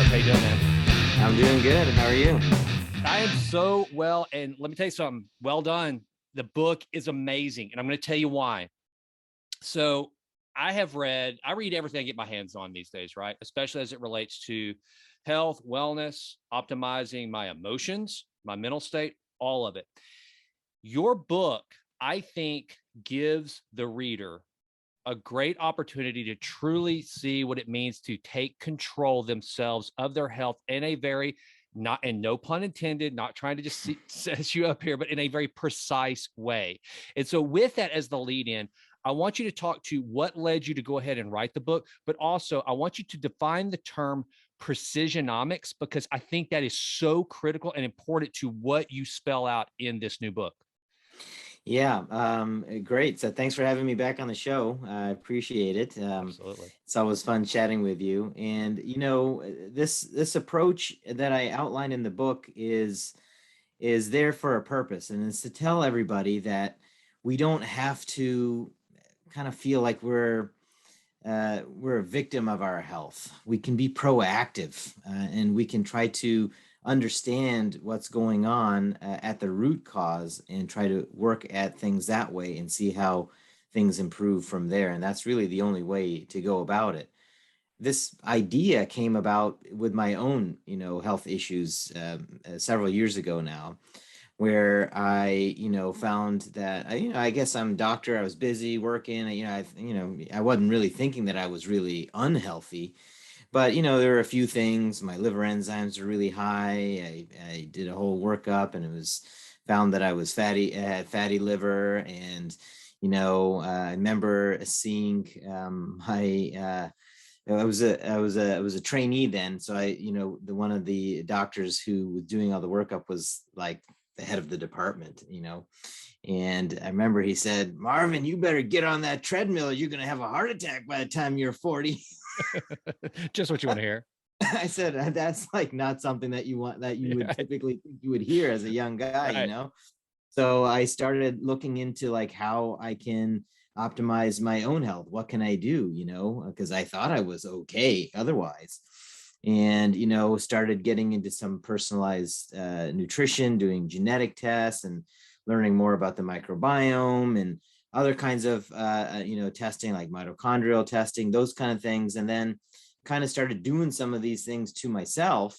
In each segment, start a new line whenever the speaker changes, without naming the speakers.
How you doing, man?
I'm doing good. How are you?
I am so well, and let me tell you something. Well done. The book is amazing, and I'm going to tell you why. So I read everything I get my hands on these days, right? Especially as it relates to health, wellness, optimizing my emotions, my mental state, all of it. Your book, I think, gives the reader a great opportunity to truly see what it means to take control themselves of their health in a very, not, and no pun intended, not trying to just set you up here, but in a very precise way. And so with that as the lead in, I want you to talk to what led you to go ahead and write the book, but also I want you to define the term precisionomics, because I think that is so critical and important to what you spell out in this new book.
Yeah, great. So thanks for having me back on the show. I appreciate it.
Absolutely.
It's always fun chatting with you. And this approach that I outline in the book is there for a purpose, and it's to tell everybody that we don't have to kind of feel like we're a victim of our health. We can be proactive, and we can try to understand what's going on at the root cause and try to work at things that way and see how things improve from there. And that's really the only way to go about it. This idea came about with my own, health issues several years ago now, where I, found that I guess I'm a doctor. I was busy working. I wasn't really thinking that I was really unhealthy, but there were a few things. My liver enzymes were really high. I did a whole workup, and it was found that I was had fatty liver, and I remember seeing my. I was a trainee then, so the one of the doctors who was doing all the workup was like the head of the department, and I remember he said, "Marvin, you better get on that treadmill. You're going to have a heart attack by the time you're 40."
Just what you want to hear.
I said, that's like not something that you would typically think you would hear as a young guy,
Right.
So I started looking into like how I can optimize my own health. What can I do, because I thought I was okay otherwise. And, started getting into some personalized nutrition, doing genetic tests and learning more about the microbiome and other kinds of, testing like mitochondrial testing, those kind of things. And then kind of started doing some of these things to myself.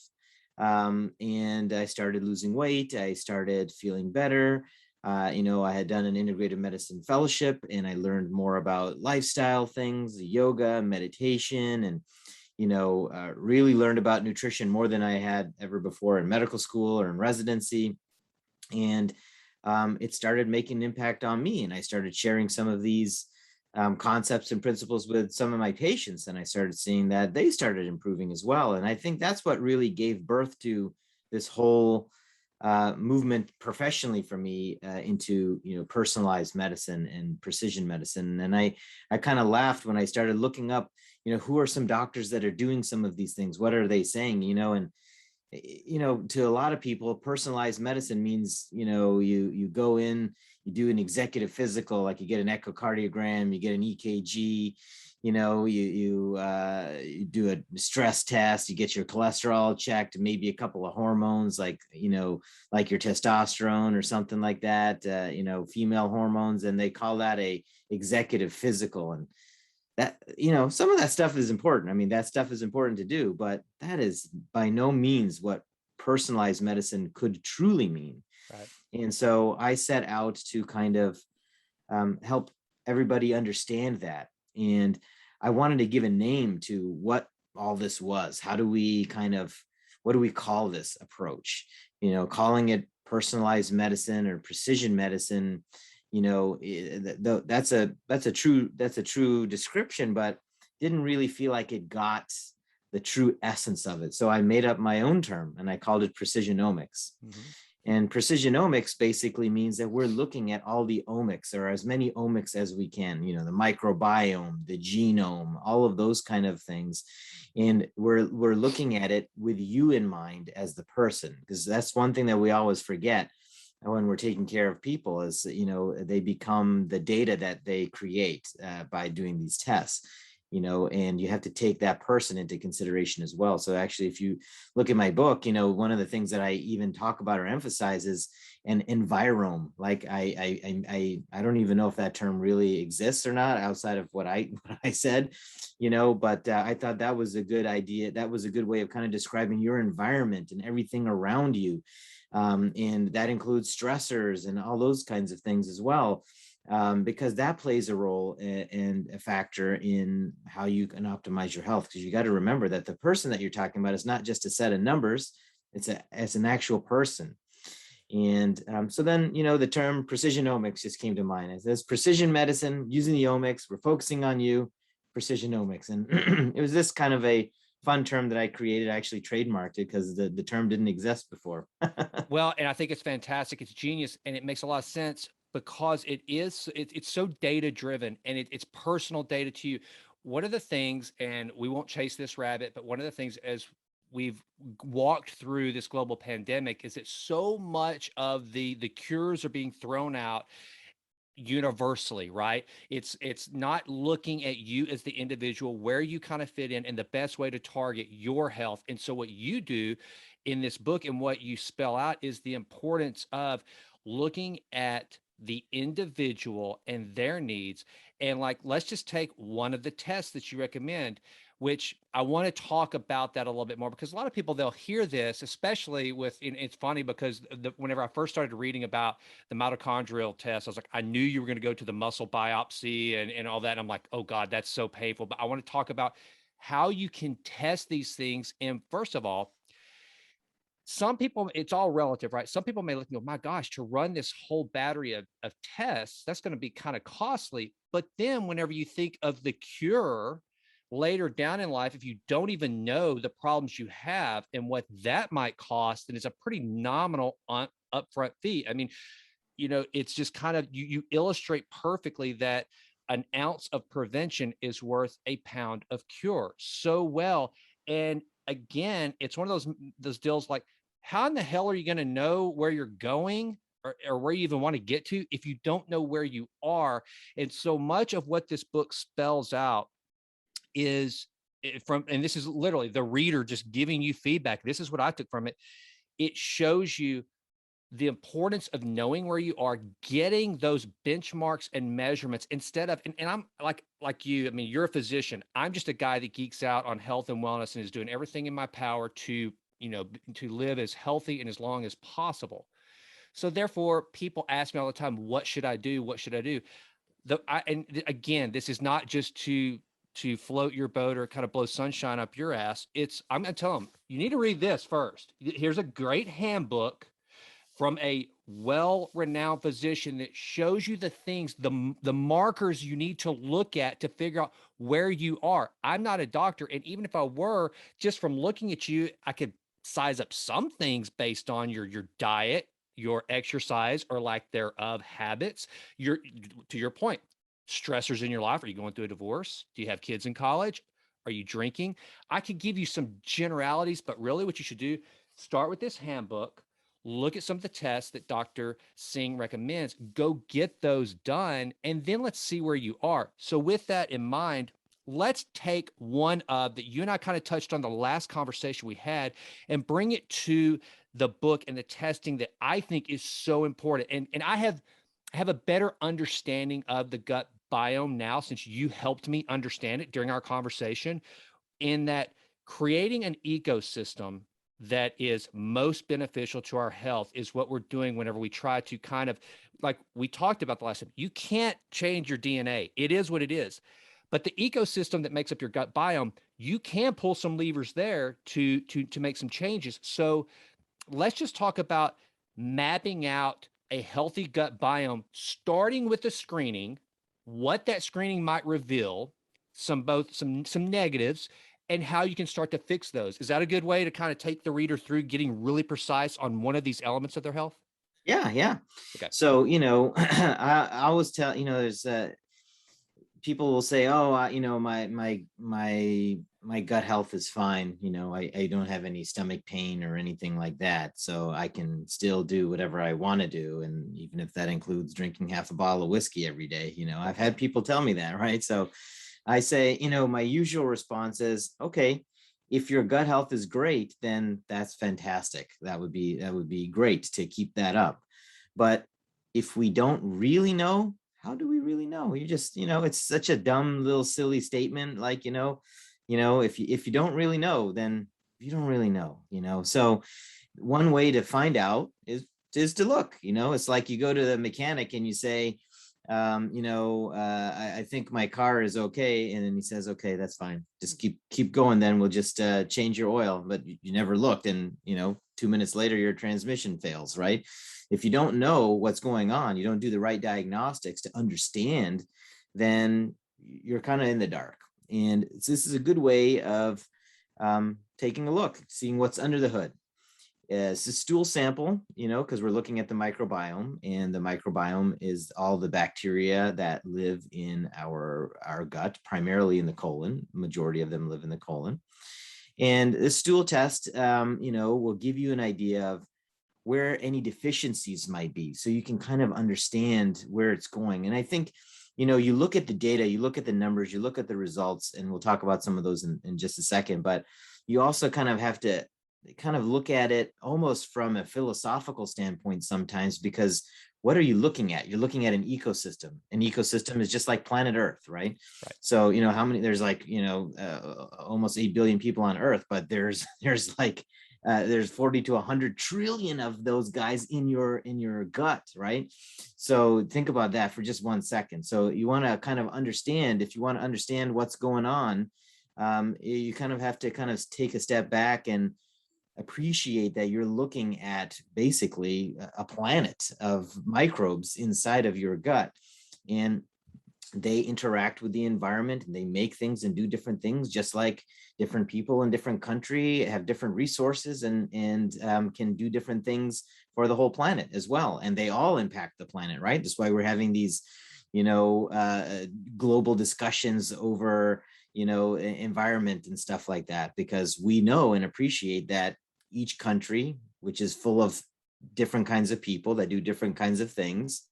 And I started losing weight. I started feeling better. I had done an integrative medicine fellowship, and I learned more about lifestyle things, yoga, meditation, and really learned about nutrition more than I had ever before in medical school or in residency. And it started making an impact on me, and I started sharing some of these concepts and principles with some of my patients, and I started seeing that they started improving as well. And I think that's what really gave birth to this whole movement professionally for me into personalized medicine and precision medicine. And I kind of laughed when I started looking up who are some doctors that are doing some of these things, what are they saying, and to a lot of people, personalized medicine means, you go in, you do an executive physical, like you get an echocardiogram, you get an EKG, you do a stress test, you get your cholesterol checked, maybe a couple of hormones, like your testosterone or something like that, female hormones, and they call that a executive physical. And that, some of that stuff is important. I mean, that stuff is important to do, but that is by no means what personalized medicine could truly mean.
Right.
And so I set out to kind of help everybody understand that. And I wanted to give a name to what all this was. What do we call this approach? Calling it personalized medicine or precision medicine, that's a true description, but didn't really feel like it got the true essence of it. So I made up my own term, and I called it precisionomics.
Mm-hmm.
And precisionomics basically means that we're looking at all the omics, or as many omics as we can, the microbiome, the genome, all of those kind of things. And we're looking at it with you in mind as the person, because that's one thing that we always forget when we're taking care of people is, they become the data that they create by doing these tests. and you have to take that person into consideration as well. So actually, if you look at my book, one of the things that I even talk about or emphasize is an envirome. Like I don't even know if that term really exists or not outside of what I said, but I thought that was a good idea. That was a good way of kind of describing your environment and everything around you. And that includes stressors and all those kinds of things as well, because that plays a role and a factor in how you can optimize your health. Because you got to remember that the person that you're talking about is not just a set of numbers; it's an actual person. And so then, the term precisionomics just came to mind. It says precision medicine using the omics. We're focusing on you, precisionomics, and it was this kind of a fun term that I created. I actually trademarked it because the term didn't exist before.
Well, and I think it's fantastic. It's genius, and it makes a lot of sense because it's so data driven, and it's personal data to you. One of the things, and we won't chase this rabbit, but one of the things as we've walked through this global pandemic is that so much of the cures are being thrown out universally, right? It's not looking at you as the individual, where you kind of fit in, and the best way to target your health. And so what you do in this book and what you spell out is the importance of looking at the individual and their needs. And like, let's just take one of the tests that you recommend, which I want to talk about that a little bit more, because a lot of people, they'll hear this, especially and it's funny because whenever I first started reading about the mitochondrial test, I was like, I knew you were going to go to the muscle biopsy and all that. And I'm like, oh God, that's so painful. But I want to talk about how you can test these things. And first of all, some people, it's all relative, right? Some people may look and go, my gosh, to run this whole battery of tests, that's going to be kind of costly. But then whenever you think of the cure later down in life, if you don't even know the problems you have and what that might cost, then it's a pretty nominal upfront fee. I mean, it's just kind of, you illustrate perfectly that an ounce of prevention is worth a pound of cure so well. And again, it's one of those deals like, how in the hell are you going to know where you're going or where you even want to get to if you don't know where you are? And so much of what this book spells out is and this is literally the reader just giving you feedback. This is what I took from it. It shows you the importance of knowing where you are, getting those benchmarks and measurements instead of, and I'm like you, I mean, you're a physician. I'm just a guy that geeks out on health and wellness and is doing everything in my power to, to live as healthy and as long as possible. So therefore, people ask me all the time, what should I do? What should I do? And again, this is not just to float your boat or kind of blow sunshine up your ass. I'm going to tell them, you need to read this first. Here's a great handbook from a well-renowned physician that shows you the things, the markers you need to look at to figure out where you are. I'm not a doctor, and even if I were, just from looking at you, I could size up some things based on your diet, your exercise, or lack thereof habits. To your point, stressors in your life. Are you going through a divorce? Do you have kids in college? Are you drinking? I could give you some generalities, but really what you should do, start with this handbook. Look at some of the tests that Dr. Singh recommends, go get those done, and then let's see where you are. So with that in mind, let's take one of that you and I kind of touched on the last conversation we had and bring it to the book and the testing that I think is so important. And I have a better understanding of the gut biome now since you helped me understand it during our conversation, in that creating an ecosystem that is most beneficial to our health is what we're doing whenever we try to kind of, like we talked about the last time, you can't change your DNA. It is what it is. But the ecosystem that makes up your gut biome, you can pull some levers there to make some changes. So let's just talk about mapping out a healthy gut biome, starting with the screening, what that screening might reveal, some negatives, and how you can start to fix those. Is that a good way to kind of take the reader through getting really precise on one of these elements of their health?
Yeah.
Okay.
So, I always tell, there's people will say, oh, my gut health is fine. I don't have any stomach pain or anything like that. So I can still do whatever I want to do. And even if that includes drinking half a bottle of whiskey every day, I've had people tell me that, right? So I say, my usual response is, okay, if your gut health is great, then that's fantastic. That would be great to keep that up. But if we don't really know, how do we really know? You just, it's such a dumb little silly statement. Like, if you don't really know, then you don't really know, So one way to find out is to look, it's like you go to the mechanic and you say, I think my car is okay. And then he says, okay, that's fine. Just keep going. Then we'll just change your oil. But you never looked. And, 2 minutes later, your transmission fails, right? If you don't know what's going on, you don't do the right diagnostics to understand, then you're kind of in the dark. And this is a good way of taking a look, seeing what's under the hood. It's a stool sample, because we're looking at the microbiome, and the microbiome is all the bacteria that live in our gut, primarily in the colon. Majority of them live in the colon. And this stool test, will give you an idea of where any deficiencies might be, so you can kind of understand where it's going. And I think, you look at the data, you look at the numbers, you look at the results, and we'll talk about some of those in just a second. But you also kind of have to kind of look at it almost from a philosophical standpoint sometimes, because what are you looking at? You're looking at an ecosystem. An ecosystem is just like planet Earth, right?
Right.
So, how many, there's like, almost 8 billion people on Earth, but there's like, there's 40 to 100 trillion of those guys in your gut, right? So think about that for just 1 second. So you want to kind of understand, if you want to understand what's going on, you kind of have to kind of take a step back and appreciate that you're looking at basically a planet of microbes inside of your gut, and they interact with the environment, and they make things and do different things, just like different people in different country have different resources and can do different things for the whole planet as well. And they all impact the planet, right? That's why we're having these, global discussions over, environment and stuff like that, because we know and appreciate that each country, which is full of different kinds of people that do different kinds of things,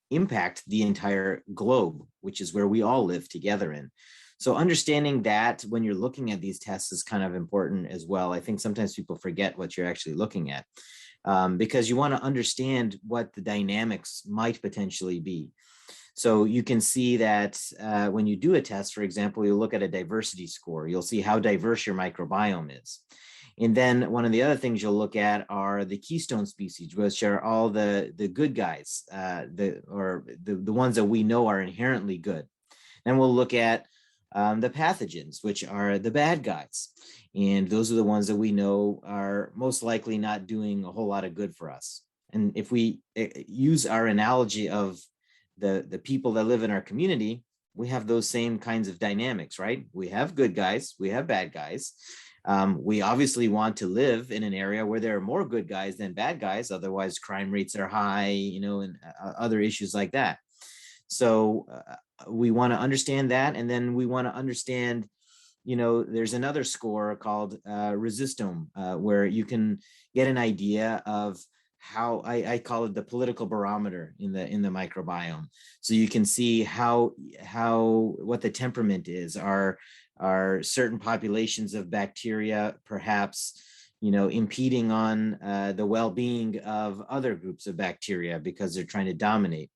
impact the entire globe, which is where we all live together in. So understanding that when you're looking at these tests is kind of important as well. I think sometimes people forget what you're actually looking at, because you want to understand what the dynamics might potentially be. So you can see that when you do a test, for example, you look at a diversity score, you'll see how diverse your microbiome is. And then one of the other things you'll look at are the keystone species, which are all the good guys, the ones that we know are inherently good. Then we'll look at the pathogens, which are the bad guys. And those are the ones that we know are most likely not doing a whole lot of good for us. And if we use our analogy of the people that live in our community, we have those same kinds of dynamics, right? We have good guys, we have bad guys. We obviously want to live in an area where there are more good guys than bad guys. Otherwise, crime rates are high, and other issues like that. So we want to understand that. And then we want to understand, there's another score called Resistome, where you can get an idea of how I call it the political barometer in the microbiome. So you can see what the temperament is. Are certain populations of bacteria perhaps, impeding on the well-being of other groups of bacteria because they're trying to dominate?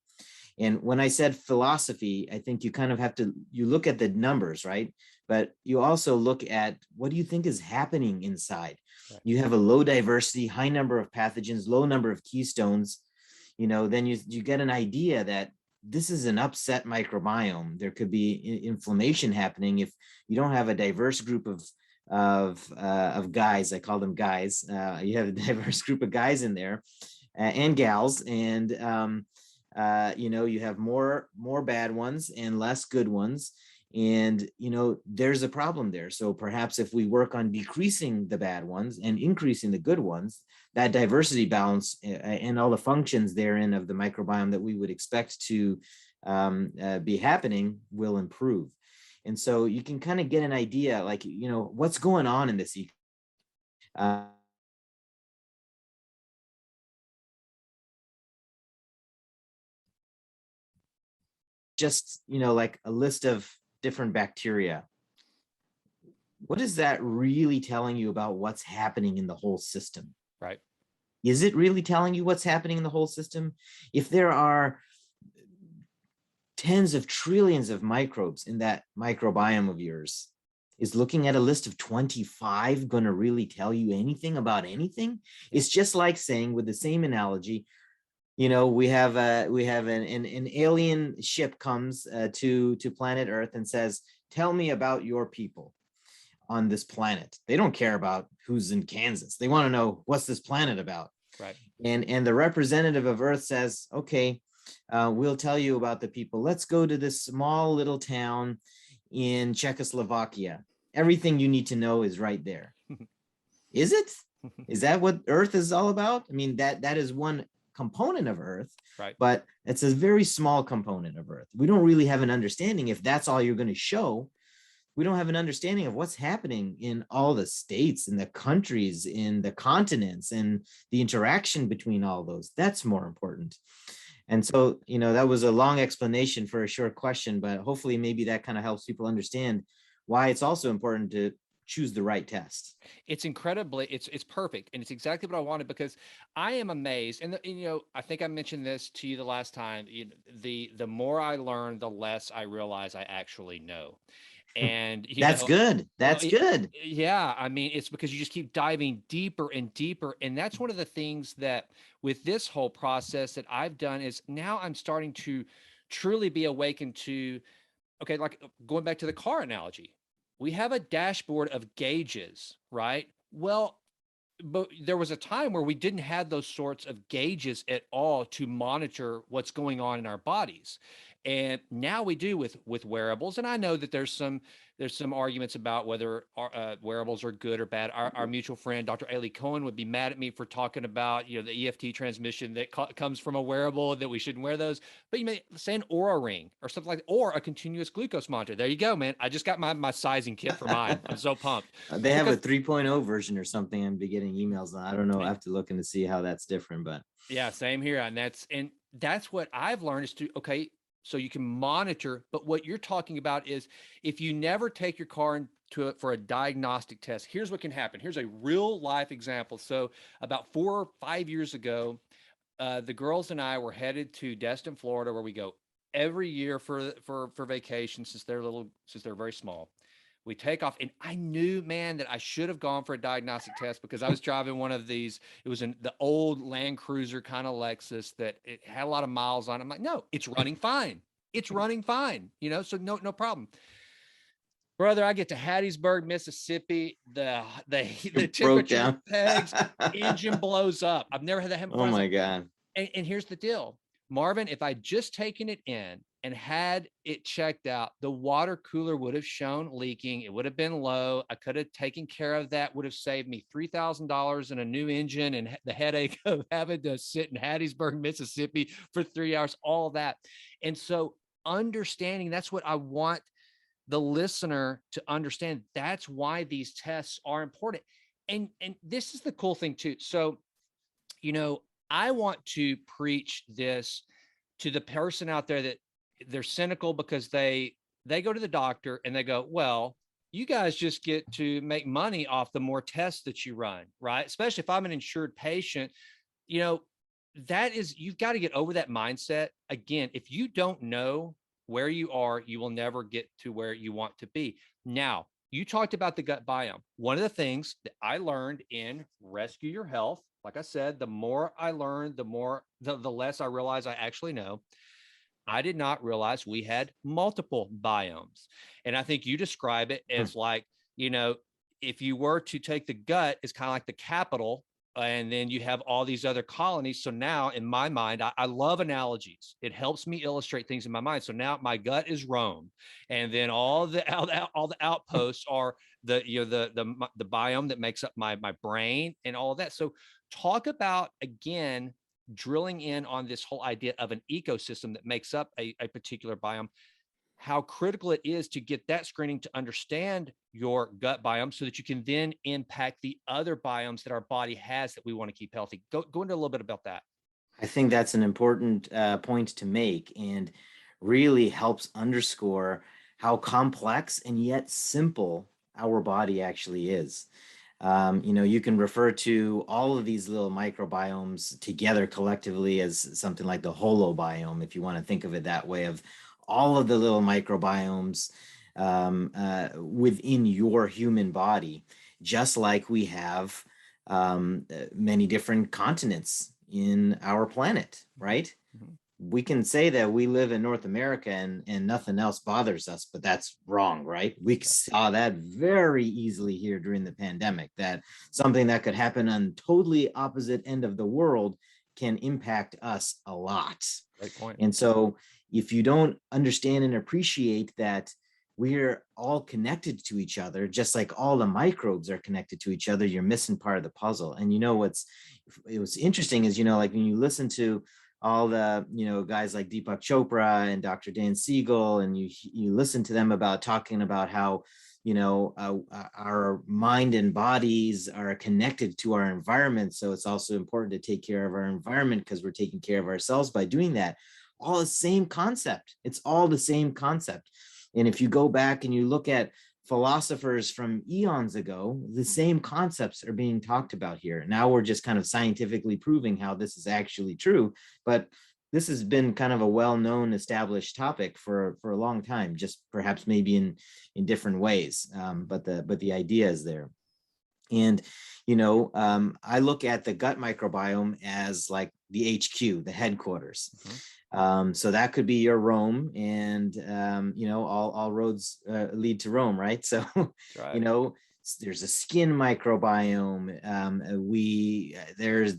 And when I said philosophy, I think you kind of have to, you look at the numbers, right? But you also look at, what do you think is happening inside? Right. You have a low diversity, high number of pathogens, low number of keystones, then you get an idea that this is an upset microbiome. There could be inflammation happening if you don't have a diverse group of guys. I call them guys. You have a diverse group of guys in there and gals, and you have more bad ones and less good ones. And, there's a problem there. So perhaps if we work on decreasing the bad ones and increasing the good ones, that diversity balance and all the functions therein of the microbiome that we would expect to be happening will improve. And so you can kind of get an idea, like, what's going on in this just, like a list of different bacteria, what is that really telling you about what's happening in the whole system?
Right.
Is it really telling you what's happening in the whole system? If there are tens of trillions of microbes in that microbiome of yours, is looking at a list of 25 going to really tell you anything about anything? It's just like saying, with the same analogy, we have an alien ship comes to planet Earth and says, tell me about your people on this planet. They don't care about who's in Kansas. They want to know, what's this planet about?
Right.
And the representative of Earth says, okay, we'll tell you about the people. Let's go to this small little town in Czechoslovakia. Everything you need to know is right there. Is it? Is that what Earth is all about? I mean, that is one component of Earth,
right,
but it's a very small component of Earth. We don't really have an understanding. If that's all you're going to show, we don't have an understanding of what's happening in all the states, in the countries, in the continents, and the interaction between all those. That's more important. And so, that was a long explanation for a short question, but hopefully maybe that kind of helps people understand why it's also important to choose the right test.
It's incredibly, it's perfect. And it's exactly what I wanted, because I am amazed. And, I think I mentioned this to you the last time, the more I learn, the less I realize I actually know. And
that's good. That's good.
Yeah. I mean, it's because you just keep diving deeper and deeper. And that's one of the things that with this whole process that I've done is now I'm starting to truly be awakened to, okay, like going back to the car analogy, we have a dashboard of gauges, right? Well, but there was a time where we didn't have those sorts of gauges at all to monitor what's going on in our bodies. And now we do with wearables. And I know that there's some arguments about whether wearables are good or bad. Our mutual friend, Dr. Ailey Cohen, would be mad at me for talking about, the EFT transmission that comes from a wearable, that we shouldn't wear those. But you may say an Oura ring or something like that, or a continuous glucose monitor. There you go, man. I just got my sizing kit for mine. I'm so pumped.
They have a 3.0 version or something. I'm getting emails on. I don't know. I have to look in to see how that's different, but
yeah, same here. And that's what I've learned is to, okay, so you can monitor, but what you're talking about is if you never take your car into it for a diagnostic test, here's what can happen. Here's a real life example. So about 4 or 5 years ago, the girls and I were headed to Destin, Florida, where we go every year for vacation since they're very small. We take off, and I knew, man, that I should have gone for a diagnostic test because I was driving one of these. It was the old Land Cruiser kind of Lexus that it had a lot of miles on it. I'm like, no, it's running fine. It's running fine, so no problem. Brother, I get to Hattiesburg, Mississippi. The temperature pegs, engine blows up. I've never had that happen before.
Oh my God.
And here's the deal, Marvin, if I'd just taken it in and had it checked out, the water cooler would have shown leaking. It would have been low. I could have taken care of that, would have saved me $3,000 in a new engine and the headache of having to sit in Hattiesburg, Mississippi for 3 hours, all that. And so understanding, that's what I want the listener to understand. That's why these tests are important. And this is the cool thing too. So, I want to preach this to the person out there that they're cynical because they go to the doctor and they go, well, you guys just get to make money off the more tests that you run, right? Especially if I'm an insured patient, that is, you've got to get over that mindset. Again, if you don't know where you are, you will never get to where you want to be. Now, you talked about the gut biome. One of the things that I learned in Rescue Your Health, like I said, the more I learned, the less I realize I actually know. I did not realize we had multiple biomes. And I think you describe it as like, if you were to take the gut, it's kind of like the capital, and then you have all these other colonies. So now in my mind, I love analogies. It helps me illustrate things in my mind. So now my gut is Rome, and then all the outposts are the biome that makes up my brain and all of that. So talk about, again, drilling in on this whole idea of an ecosystem that makes up a particular biome, how critical it is to get that screening to understand your gut biome so that you can then impact the other biomes that our body has that we want to keep healthy. Go into a little bit about that.
I think that's an important point to make, and really helps underscore how complex and yet simple our body actually is. You can refer to all of these little microbiomes together collectively as something like the holobiome, if you want to think of it that way, of all of the little microbiomes within your human body, just like we have many different continents in our planet, right?
Mm-hmm.
We can say that we live in North America and nothing else bothers us, but that's wrong, right? We saw that very easily here during the pandemic, that something that could happen on totally opposite end of the world can impact us a lot.
Great point.
And so if you don't understand and appreciate that we're all connected to each other, just like all the microbes are connected to each other, you're missing part of the puzzle. And what's interesting is, like when you listen to all the guys like Deepak Chopra and Dr. Dan Siegel, and you listen to them about talking about how our mind and bodies are connected to our environment. So it's also important to take care of our environment because we're taking care of ourselves by doing that. All the same concept. It's all the same concept. And if you go back and you look at philosophers from eons ago, the same concepts are being talked about here. Now we're just kind of scientifically proving how this is actually true, but this has been kind of a well-known established topic for a long time, just perhaps maybe in different ways. But the idea is there. And I look at the gut microbiome as like the HQ, the headquarters. So that could be your Rome, and all roads lead to Rome, right? So
Right.
There's a skin microbiome. There's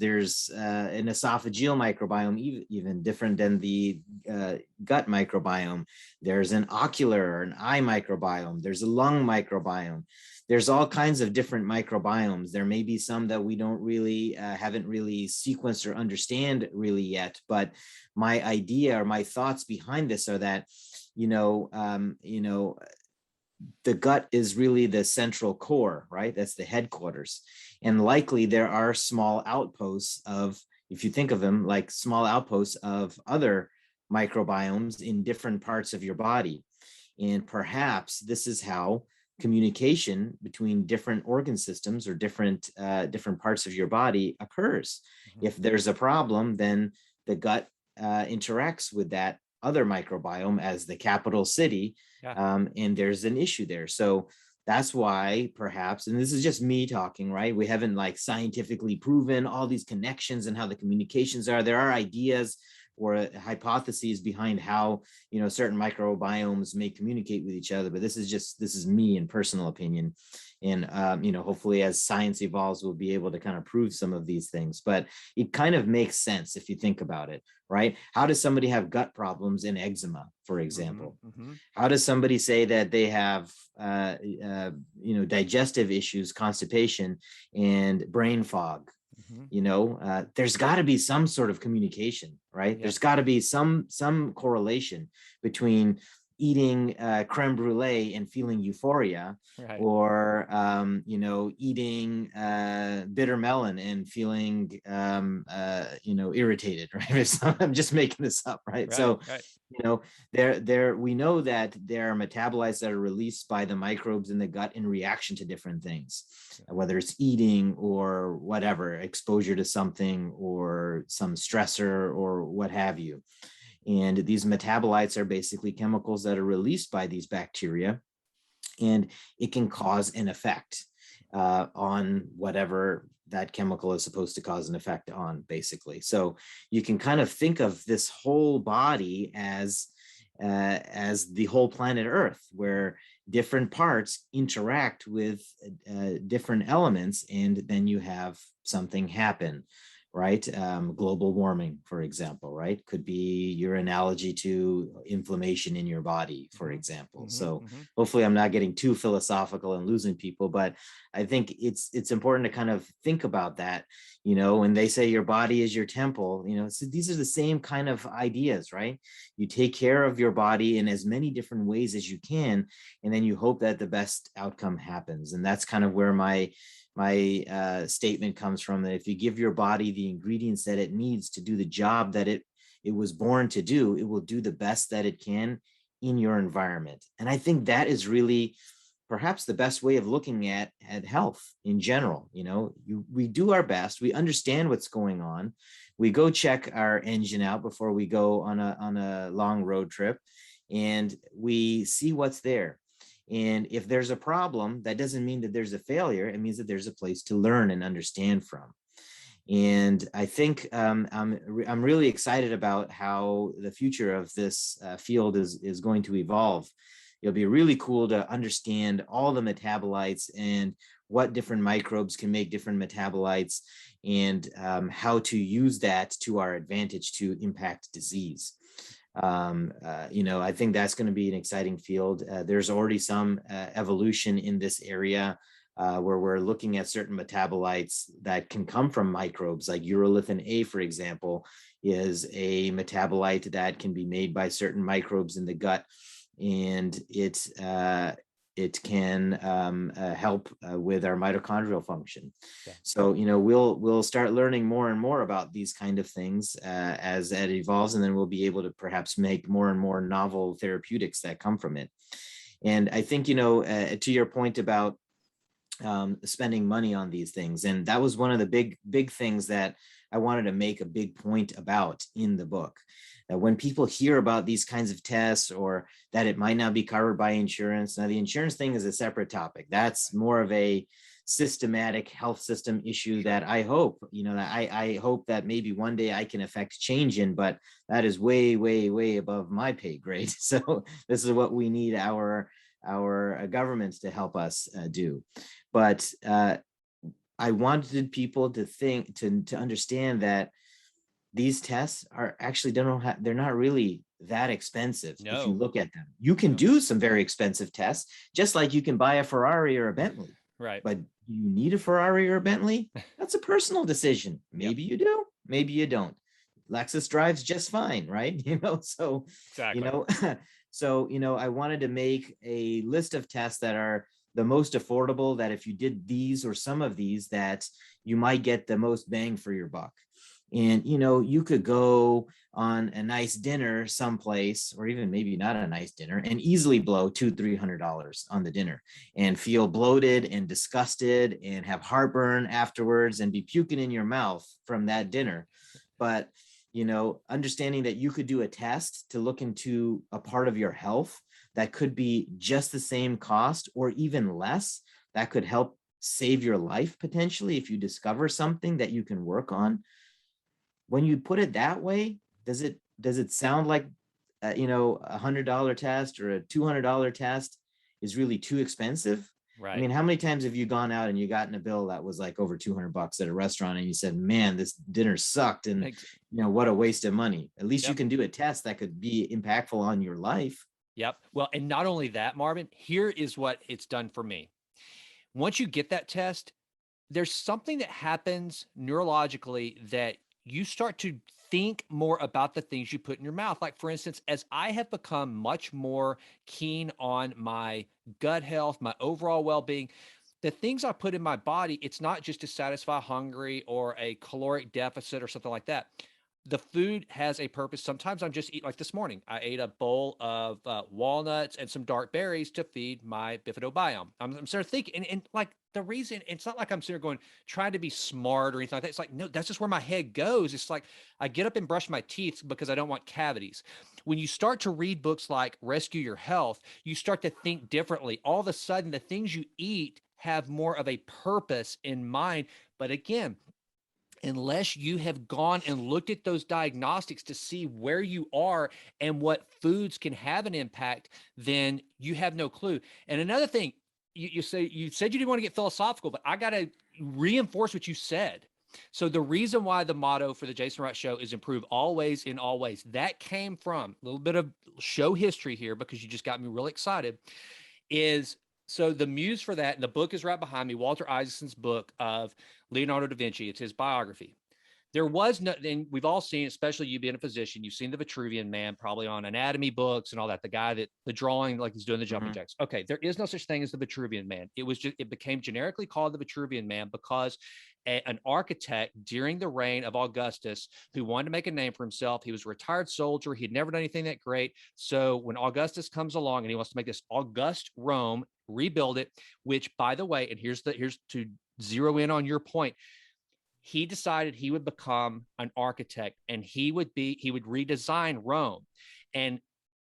an esophageal microbiome, even different than the gut microbiome. There's an ocular, an eye microbiome. There's a lung microbiome. There's all kinds of different microbiomes. There may be some that we don't really haven't really sequenced or understand really yet. But my idea or my thoughts behind this are that, the gut is really the central core, right? That's the headquarters. And likely there are small outposts of, if you think of them like small outposts of other microbiomes in different parts of your body. And perhaps this is how communication between different organ systems or different parts of your body occurs.
Mm-hmm.
If there's a problem, then the gut interacts with that other microbiome as the capital city, and there's an issue there. So that's why perhaps, and this is just me talking, right? We haven't like scientifically proven all these connections and how the communications are. There are ideas or hypotheses behind how certain microbiomes may communicate with each other, but this is me in personal opinion. And hopefully as science evolves, we'll be able to kind of prove some of these things. But it kind of makes sense if you think about it, right? How does somebody have gut problems and eczema, for example?
Mm-hmm.
How does somebody say that they have digestive issues, constipation, and brain fog? There's got to be some sort of communication, right?
Yeah.
There's got to be some correlation between eating creme brulee and feeling euphoria,
Right.
or eating bitter melon and feeling irritated, right? I'm just making this up, right? So we know that there are metabolites that are released by the microbes in the gut in reaction to different things, whether it's eating or whatever, exposure to something or some stressor or what have you. And these metabolites are basically chemicals that are released by these bacteria, and it can cause an effect on whatever that chemical is supposed to cause an effect on, basically. So you can kind of think of this whole body as the whole planet Earth, where different parts interact with different elements, and then you have something happen, right? Global warming, for example, right? Could be your analogy to inflammation in your body, for example. So hopefully I'm not getting too philosophical and losing people, but I think it's important to kind of think about that, when they say your body is your temple, so these are the same kind of ideas, right? You take care of your body in as many different ways as you can, and then you hope that the best outcome happens. And that's kind of where my statement comes from, that if you give your body the ingredients that it needs to do the job that it was born to do, it will do the best that it can in your environment. And I think that is really perhaps the best way of looking at health in general. We do our best, we understand what's going on, we go check our engine out before we go on a long road trip, and we see what's there. And if there's a problem, that doesn't mean that there's a failure. It means that there's a place to learn and understand from. And I think I'm really excited about how the future of this field is going to evolve. It'll be really cool to understand all the metabolites and what different microbes can make different metabolites, and how to use that to our advantage to impact disease. I think that's going to be an exciting field. There's already some evolution in this area, where we're looking at certain metabolites that can come from microbes, like urolithin A, for example, is a metabolite that can be made by certain microbes in the gut, and it can help with our mitochondrial function.
Yeah.
So, we'll start learning more and more about these kind of things as it evolves, and then we'll be able to perhaps make more and more novel therapeutics that come from it. And I think, to your point about spending money on these things, and that was one of the big things that I wanted to make a big point about in the book. When people hear about these kinds of tests, or that it might not be covered by insurance, now the insurance thing is a separate topic. That's more of a systematic health system issue that I hope, I hope that maybe one day I can affect change in, but that is way, way, way above my pay grade. So this is what we need our governments to help us do. But I wanted people to think, to understand that these tests are actually they're not really that expensive.
No.
If you look at them, you can do some very expensive tests, just like you can buy a Ferrari or a Bentley.
Right.
But you need a Ferrari or a Bentley? That's a personal decision. Maybe you do, maybe you don't. Lexus drives just fine, right? So
Exactly.
So I wanted to make a list of tests that are the most affordable, that if you did these or some of these, that you might get the most bang for your buck. And you could go on a nice dinner someplace, or even maybe not a nice dinner, and easily blow $200-300 on the dinner and feel bloated and disgusted and have heartburn afterwards and be puking in your mouth from that dinner. But understanding that you could do a test to look into a part of your health that could be just the same cost or even less, that could help save your life potentially if you discover something that you can work on. When you put it that way, does it sound like $100 test or a $200 test is really too expensive?
Right.
I mean, how many times have you gone out and you got in a bill that was like over $200 at a restaurant, and you said, man, this dinner sucked, and what a waste of money. At least you can do a test that could be impactful on your life.
Yep. Well, and not only that, Marvin, here is what it's done for me. Once you get that test, there's something that happens neurologically that you start to think more about the things you put in your mouth. Like, for instance, as I have become much more keen on my gut health, my overall well-being, the things I put in my body, it's not just to satisfy hunger or a caloric deficit or something like that. The food has a purpose. Sometimes I'm just eat, like this morning, I ate a bowl of walnuts and some dark berries to feed my bifidobiome. I'm sort of thinking, and like the reason, it's not like I'm sitting there going, trying to be smart or anything like that. It's like, no, that's just where my head goes. It's like, I get up and brush my teeth because I don't want cavities. When you start to read books like Rescue Your Health, you start to think differently. All of a sudden, the things you eat have more of a purpose in mind. But again, unless you have gone and looked at those diagnostics to see where you are and what foods can have an impact, then you have no clue. And another thing, you said you didn't want to get philosophical, but I got to reinforce what you said. So the reason why the motto for the Jason Wright Show is improve always in all ways, that came from a little bit of show history here, because you just got me really excited, is so the muse for that, and the book is right behind me, Walter Isaacson's book of Leonardo da Vinci. It's his biography. There was no, and we've all seen, especially you being a physician, you've seen the Vitruvian Man probably on anatomy books and all that. The guy that the drawing, like he's doing the jumping jacks. Okay, there is no such thing as the Vitruvian Man. It became generically called the Vitruvian Man because an architect during the reign of Augustus who wanted to make a name for himself. He was a retired soldier. He'd never done anything that great. So when Augustus comes along and he wants to make this august Rome, rebuild it, which, by the way, and here's to zero in on your point, he decided he would become an architect and he would redesign Rome. And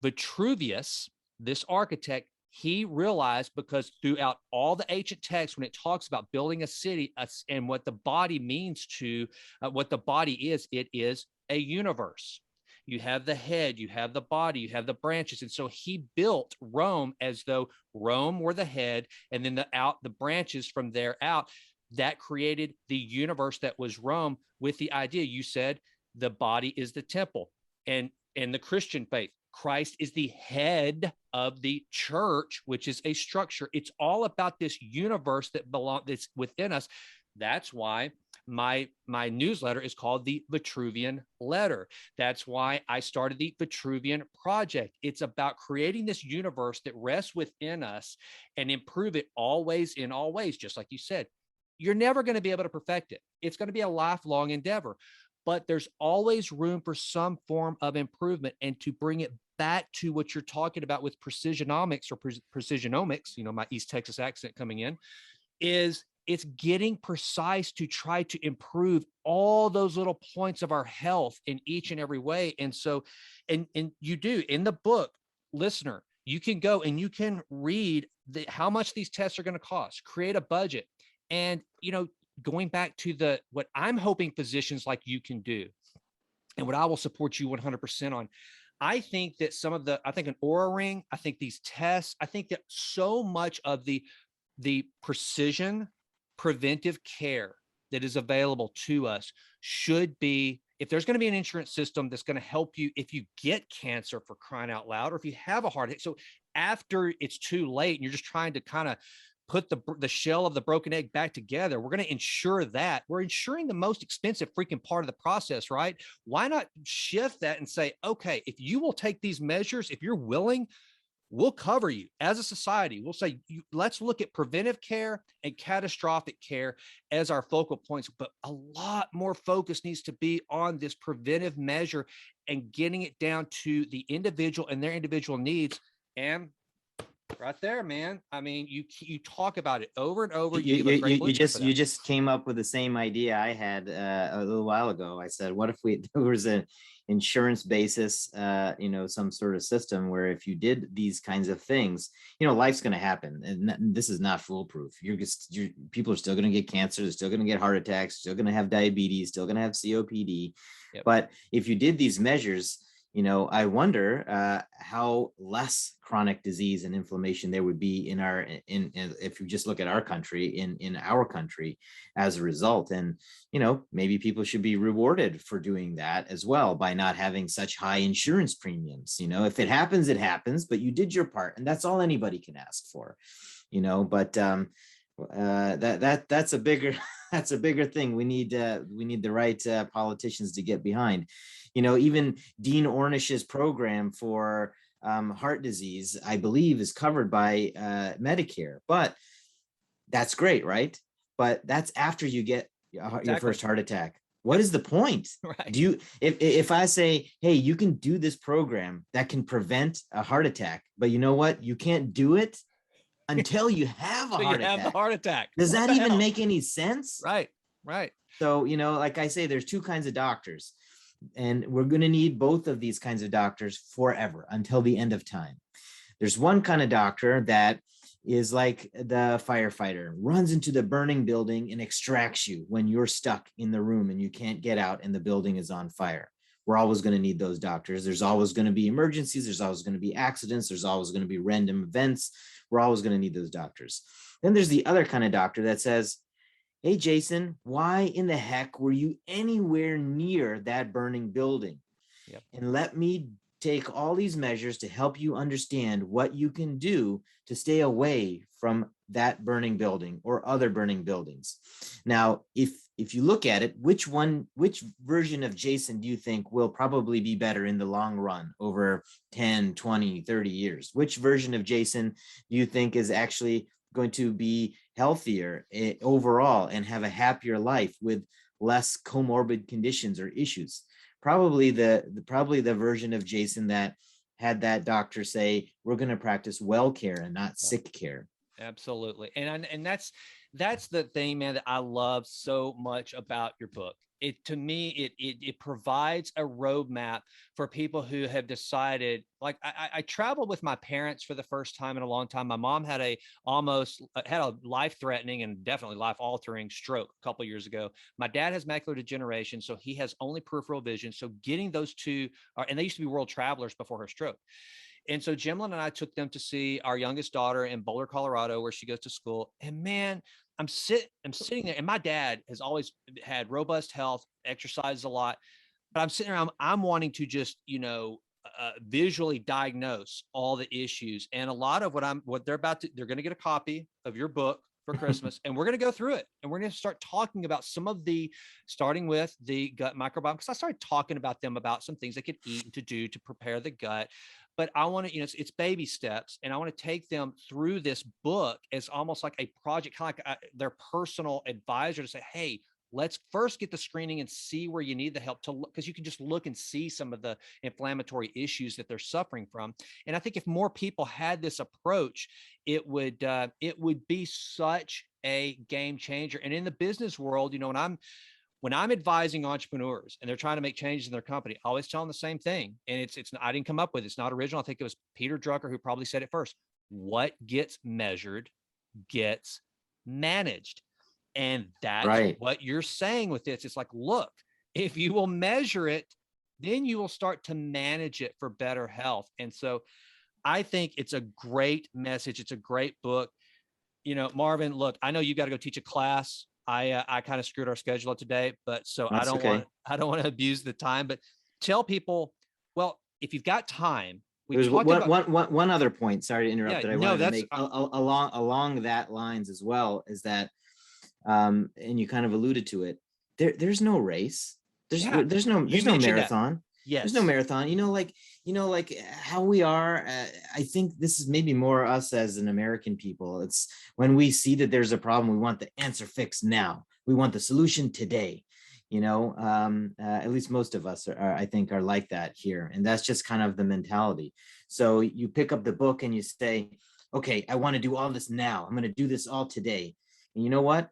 Vitruvius, this architect, he realized, because throughout all the ancient texts, when it talks about building a city and what the body means to what the body is, it is a universe. You have the head, you have the body, you have the branches. And so he built Rome as though Rome were the head, and then the branches from there out. That created the universe that was Rome, with the idea, you said, the body is the temple. And in the Christian faith, Christ is the head of the church, which is a structure. It's all about this universe that's within us. That's why my newsletter is called the Vitruvian Letter. That's why I started the Vitruvian Project. It's about creating this universe that rests within us and improve it always in all ways, just like you said. You're never going to be able to perfect it. It's going to be a lifelong endeavor, but there's always room for some form of improvement. And to bring it back to what you're talking about with precisionomics or precisionomics, my East Texas accent coming in, is it's getting precise to try to improve all those little points of our health in each and every way. And so, and you do in the book, listener, you can go and you can read how much these tests are going to cost, create a budget. And, going back to what I'm hoping physicians like you can do, and what I will support you 100% on, I think that I think an Oura Ring, I think these tests, I think that so much of the precision preventive care that is available to us should be, if there's going to be an insurance system that's going to help you if you get cancer, for crying out loud, or if you have a heart attack. So after it's too late and you're just trying to kind of put the shell of the broken egg back together, we're going to insure that. We're insuring the most expensive freaking part of the process, right? Why not shift that and say, okay, if you will take these measures, if you're willing, we'll cover you as a society. We'll say, let's look at preventive care and catastrophic care as our focal points, but a lot more focus needs to be on this preventive measure and getting it down to the individual and their individual needs. And right there, man. I mean, you talk about it over and over.
You just came up with the same idea I had a little while ago. I said, what if there was an insurance basis, some sort of system where if you did these kinds of things, life's going to happen, and this is not foolproof. People are still going to get cancer, they're still going to get heart attacks, still going to have diabetes, still going to have COPD. Yep. But if you did these measures, I wonder how less chronic disease and inflammation there would be if you just look at our country, in our country as a result. And, maybe people should be rewarded for doing that as well by not having such high insurance premiums. If it happens, it happens, but you did your part, and that's all anybody can ask for, but that's a bigger thing. We need the right politicians to get behind. Even Dean Ornish's program for heart disease, I believe, is covered by Medicare, but that's great, right? But that's after you get your first heart attack. What is the point? Right. If I say, hey, you can do this program that can prevent a heart attack, but you know what? You can't do it until you have a heart attack.
The heart attack.
Does that even make any sense?
Right.
So, like I say, there's two kinds of doctors, and we're going to need both of these kinds of doctors forever until the end of time. There's one kind of doctor that is like the firefighter, runs into the burning building and extracts you when you're stuck in the room and you can't get out and the building is on fire. We're always going to need those doctors. There's always going to be emergencies. There's always going to be accidents. There's always going to be random events. We're always going to need those doctors. Then there's the other kind of doctor that says, hey, Jason, why in the heck were you anywhere near that burning building? Yep. And let me take all these measures to help you understand what you can do to stay away from that burning building or other burning buildings. Now, if you look at it, which version of Jason do you think will probably be better in the long run over 10, 20, 30 years? Which version of Jason do you think is actually going to be healthier overall and have a happier life with less comorbid conditions or issues? Probably the version of Jason that had that doctor say, we're going to practice well care and not sick care.
Absolutely. And that's the thing, man, that I love so much about your book. To me, it provides a roadmap for people who have decided, like I traveled with my parents for the first time in a long time. My mom had a life-threatening and definitely life-altering stroke a couple of years ago. My dad has macular degeneration, so he has only peripheral vision. So getting those two and they used to be world travelers before her stroke. And so Jimlyn and I took them to see our youngest daughter in Boulder, Colorado, where she goes to school. And man, I'm sitting there, and my dad has always had robust health, exercises a lot, but I'm sitting there, I'm wanting to just, visually diagnose all the issues. And a lot of what they're going to get a copy of your book for Christmas, and we're going to go through it, and we're going to start talking about starting with the gut microbiome, because I started talking about some things they could eat and to do to prepare the gut. But I want to, it's baby steps, and I want to take them through this book as almost like a project, kind of like their personal advisor, to say, hey, let's first get the screening and see where you need the help to look, because you can just look and see some of the inflammatory issues that they're suffering from. And I think if more people had this approach, it would be such a game changer. And in the business world, when I'm advising entrepreneurs and they're trying to make changes in their company, I always tell them the same thing. And it's I didn't come up with it. It's not original. I think it was Peter Drucker who probably said it first. What gets measured gets managed. And that's
Right.
what you're saying with this. It's like, look, if you will measure it, then you will start to manage it for better health. And so I think it's a great message. It's a great book. Marvin, look, I know you got to go teach a class. I kind of screwed our schedule up today, but so
That's
I don't
okay.
want to abuse the time, but tell people, well, if you've got time,
There's one other point. Sorry to interrupt, that I wanted to make along that lines as well, is that, and you kind of alluded to it. There's no race. There's no marathon.
That. Yes.
There's no marathon. Like how we are. I think this is maybe more us as an American people. It's when we see that there's a problem, we want the answer fixed now. We want the solution today. At least most of us I think are like that here, and that's just kind of the mentality. So you pick up the book and you say, okay, I want to do all this now. I'm going to do this all today. And you know what?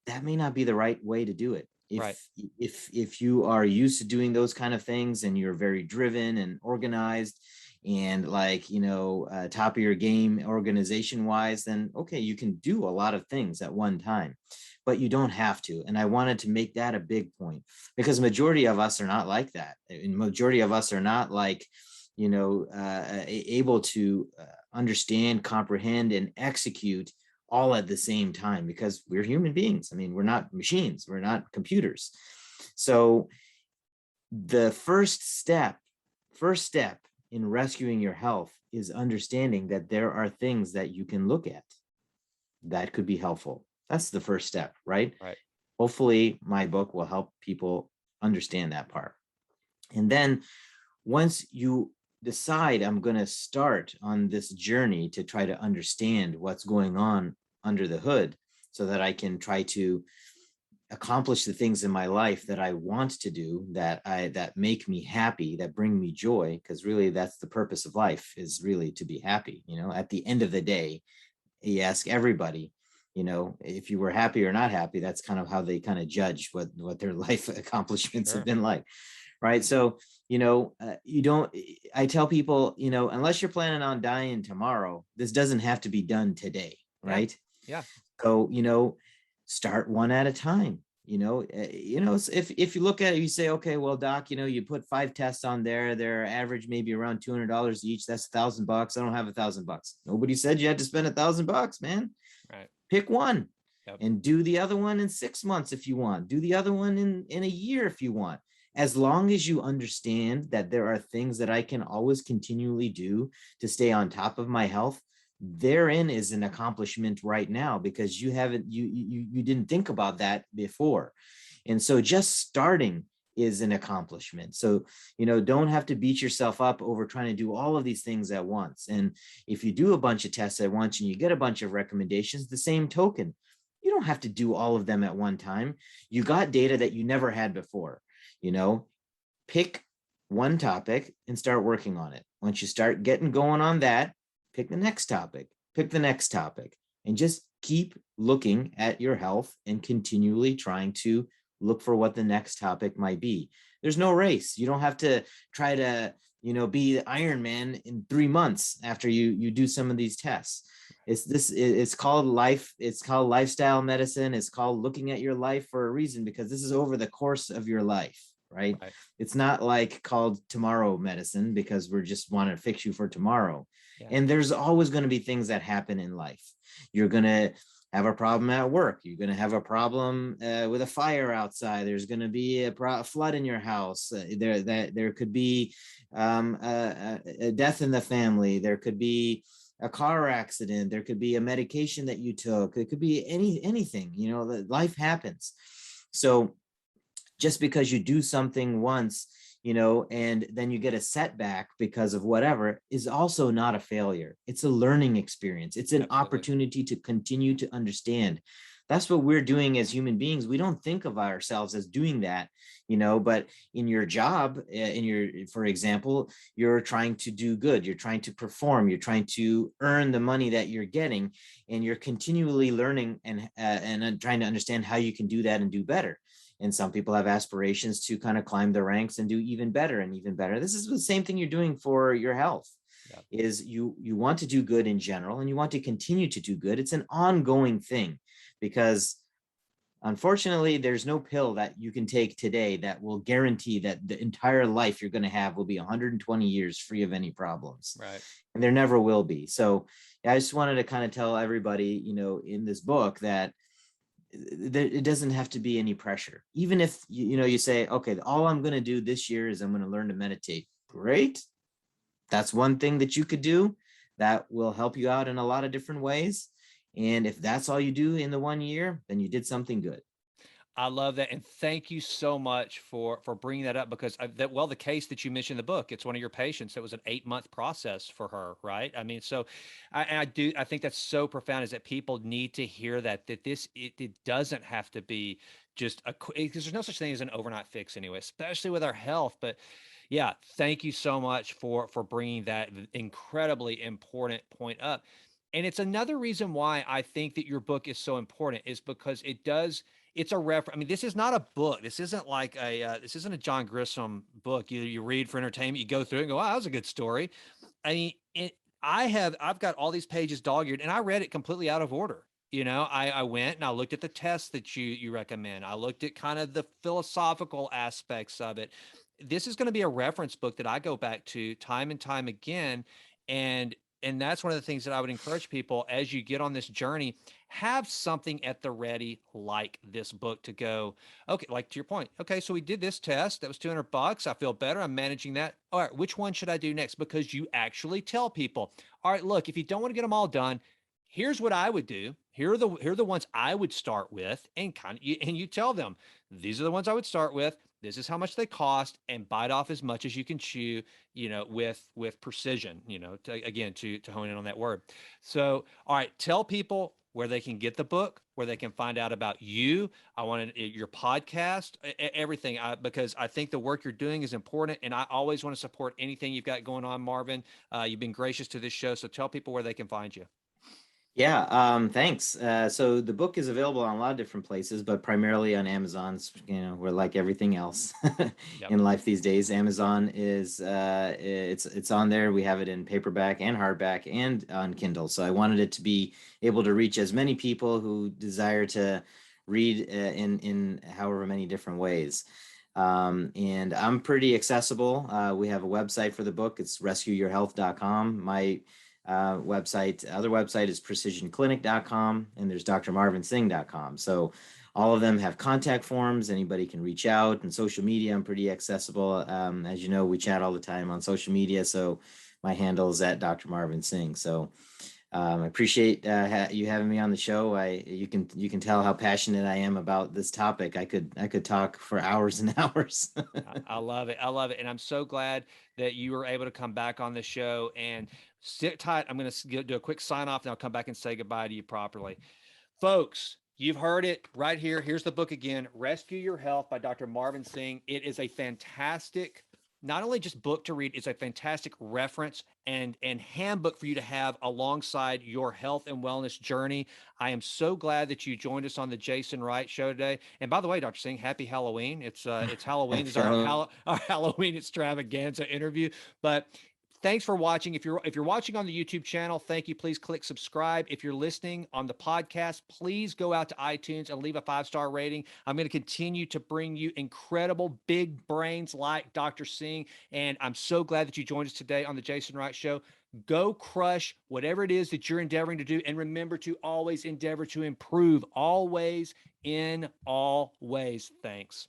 That may not be the right way to do it. If you are used to doing those kind of things and you're very driven and organized and top of your game organization wise, then okay, you can do a lot of things at one time, but you don't have to. And I wanted to make that a big point, because the majority of us are not like that. And majority of us are not able to understand, comprehend, and execute all at the same time, because we're human beings. I mean, we're not machines, we're not computers. So the first step in rescuing your health is understanding that there are things that you can look at that could be helpful. That's the first step, right? Hopefully my book will help people understand that part. And then once you decide, I'm going to start on this journey to try to understand what's going on under the hood, so that I can try to accomplish the things in my life that I want to do, that make me happy, that bring me joy, because really that's the purpose of life, is really to be happy. At the end of the day, you ask everybody, if you were happy or not happy, that's kind of how they kind of judge what their life accomplishments have been like. Right. So, I tell people, unless you're planning on dying tomorrow, this doesn't have to be done today. Right.
Yeah.
So, start one at a time. If you look at it, you say, okay, well, doc, you put 5 tests on there, they're average maybe around $200 each. That's $1,000. I don't have $1,000. Nobody said you had to spend $1,000, man.
Right.
Pick one. Yep. And do the other one in 6 months if you want. Do the other one in a year if you want. As long as you understand that there are things that I can always continually do to stay on top of my health, therein is an accomplishment right now, because you didn't think about that before. And so just starting is an accomplishment. So, don't have to beat yourself up over trying to do all of these things at once. And if you do a bunch of tests at once and you get a bunch of recommendations, the same token, you don't have to do all of them at one time. You got data that you never had before. Pick one topic and start working on it. Once you start getting going on that, pick the next topic, and just keep looking at your health and continually trying to look for what the next topic might be. There's no race. You don't have to try to, be the Iron Man in 3 months after you do some of these tests. It's called life. It's called lifestyle medicine. It's called looking at your life for a reason, because this is over the course of your life. Right? It's not like called tomorrow medicine because we're just want to fix you for tomorrow. Yeah. And there's always going to be things that happen in life. You're going to have a problem at work. You're going to have a problem with a fire outside. There's going to be a flood in your house. There could be a death in the family. There could be a car accident. There could be a medication that you took. It could be anything. Life happens. So just because you do something once, and then you get a setback because of whatever, is also not a failure. It's a learning experience. It's an Absolutely. Opportunity to continue to understand. That's what we're doing as human beings. We don't think of ourselves as doing that, but in your job, for example, you're trying to do good. You're trying to perform. You're trying to earn the money that you're getting, and you're continually learning and trying to understand how you can do that and do better. And some people have aspirations to kind of climb the ranks and do even better and even better. This is the same thing you're doing for your health. Yeah. Is you want to do good in general, and you want to continue to do good. It's an ongoing thing, because unfortunately, there's no pill that you can take today that will guarantee that the entire life you're going to have will be 120 years free of any problems.
Right.
And there never will be. So I just wanted to kind of tell everybody, in this book that it doesn't have to be any pressure. Even if you say, okay, all I'm going to do this year is I'm going to learn to meditate. Great. That's one thing that you could do that will help you out in a lot of different ways. And if that's all you do in the 1 year, then you did something good.
I love that. And thank you so much for bringing that up, because the case that you mentioned in the book, it's one of your patients. It was an 8-month process for her. Right. I mean, so I think that's so profound, is that people need to hear that it doesn't have to be just because there's no such thing as an overnight fix anyway, especially with our health. But yeah, thank you so much for bringing that incredibly important point up. And it's another reason why I think that your book is so important, is because it's a reference. I mean, this is not a book. This isn't like this isn't a John Grisham book. You read for entertainment, you go through it and go, wow, that was a good story. I mean, I've got all these pages dog-eared, and I read it completely out of order. I went and I looked at the tests that you recommend. I looked at kind of the philosophical aspects of it. This is going to be a reference book that I go back to time and time again. And that's one of the things that I would encourage people as you get on this journey, have something at the ready like this book to go, okay, like to your point. Okay, so we did this test. That was $200. I feel better. I'm managing that. All right, which one should I do next? Because you actually tell people, all right, look, if you don't want to get them all done, here's what I would do. Here are the ones I would start with, and you tell them, these are the ones I would start with. This is how much they cost, and bite off as much as you can chew, with precision, to hone in on that word. So, all right, tell people where they can get the book, where they can find out about you. I want your podcast, everything, because I think the work you're doing is important, and I always want to support anything you've got going on, Marvin. You've been gracious to this show, so tell people where they can find you.
Yeah, thanks. So the book is available on a lot of different places, but primarily on Amazon's, we're like everything else in life these days. Amazon is it's on there. We have it in paperback and hardback and on Kindle. So I wanted it to be able to reach as many people who desire to read in however many different ways. And I'm pretty accessible. We have a website for the book. It's rescueyourhealth.com. My other website is precisionclinic.com, and there's drmarvinsingh.com. So all of them have contact forms. Anybody can reach out, and social media, I'm pretty accessible. As you know, we chat all the time on social media. So my handle is at Dr. Marvin Singh. So I appreciate you having me on the show. You can tell how passionate I am about this topic. I could talk for hours and hours.
I love it. I love it. And I'm so glad that you were able to come back on the show and sit tight. I'm going to do a quick sign off and I'll come back and say goodbye to you properly. Folks, you've heard it right here. Here's the book again, Rescue Your Health by Dr. Marvin Singh. It is a fantastic, not only just book to read, it's a fantastic reference and handbook for you to have alongside your health and wellness journey. I am so glad that you joined us on the Jason Wright show today. And by the way, Dr. Singh, happy Halloween. It's Halloween. This is our Halloween extravaganza interview. But thanks for watching. If you're watching on the YouTube channel, thank you. Please click subscribe. If you're listening on the podcast, please go out to iTunes and leave a 5-star rating. I'm going to continue to bring you incredible big brains like Dr. Singh, and I'm so glad that you joined us today on the Jason Wright Show. Go crush whatever it is that you're endeavoring to do, and remember to always endeavor to improve, always in all ways. Thanks.